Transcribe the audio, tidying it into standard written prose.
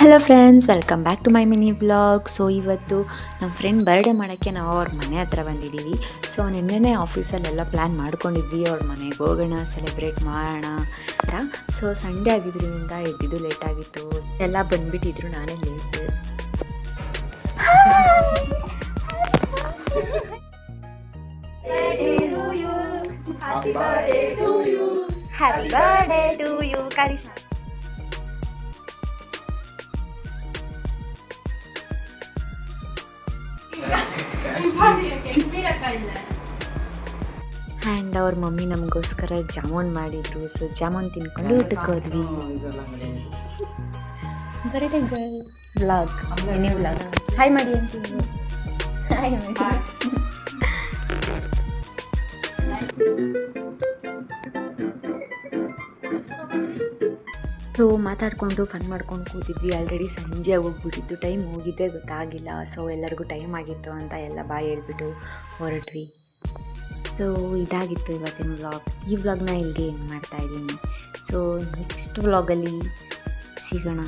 Hello friends, welcome back to my mini vlog. So ಇವತ್ತು ನಮ್ಮ friend birthday ಮಾಡೋಕ್ಕೆ ನಾವು ಅವ್ರ ಮನೆ ಹತ್ರ ಬಂದಿದ್ದೀವಿ. ಸೊ ನಿನ್ನೆನೇ ಆಫೀಸಲ್ಲೆಲ್ಲ ಪ್ಲ್ಯಾನ್ ಮಾಡ್ಕೊಂಡಿದ್ವಿ, ಅವ್ರ ಮನೆಗೆ ಹೋಗೋಣ, ಸೆಲೆಬ್ರೇಟ್ ಮಾಡೋಣ ಅಂತ. ಸೊ ಸಂಡೇ ಆಗಿದ್ದರಿಂದ ಎದ್ದಿದ್ದು ಲೇಟಾಗಿತ್ತು, ಎಲ್ಲ ಬಂದುಬಿಟ್ಟಿದ್ರು, ನಾನೇ late. Happy birthday to you Karishma. And ಅವ್ರ ಮಮ್ಮಿ ನಮಗೋಸ್ಕರ ಜಾಮೂನ್ ಮಾಡಿದ್ರು. ಸೊ ಜಾಮೂನ್ ತಿನ್ಕೊಂಡು ಊಟಕ್ಕೆ ಹೋದ್ವಿ. Birthday girl vlog, mini vlog. Hi ಮಾಡಿ ಅಂತೀವಿ. ಹಾಯ್ ಮಾಡಿ. ಸೊ ಮಾತಾಡಿಕೊಂಡು ಫನ್ ಮಾಡ್ಕೊಂಡು ಕೂತಿದ್ವಿ. ಆಲ್ರೆಡಿ ಸಂಜೆ ಹೋಗ್ಬಿಟ್ಟಿತ್ತು, ಟೈಮ್ ಹೋಗಿದ್ದೇ ಗೊತ್ತಾಗಿಲ್ಲ. ಸೊ ಎಲ್ಲರಿಗೂ ಟೈಮ್ ಆಗಿತ್ತು ಅಂತ ಎಲ್ಲ ಬಾಯ್ ಹೇಳ್ಬಿಟ್ಟು ಹೊರಟ್ವಿ. ಸೊ ಇದಾಗಿತ್ತು ಇವತ್ತಿನ ವ್ಲಾಗ್. ಈ ವ್ಲಾಗ್ನ ಇಲ್ಲಿಗೆ ಏನು ಮಾಡ್ತಾಯಿದ್ದೀನಿ. ಸೊ ನೆಕ್ಸ್ಟ್ ವ್ಲಾಗಲ್ಲಿ ಸಿಗೋಣ.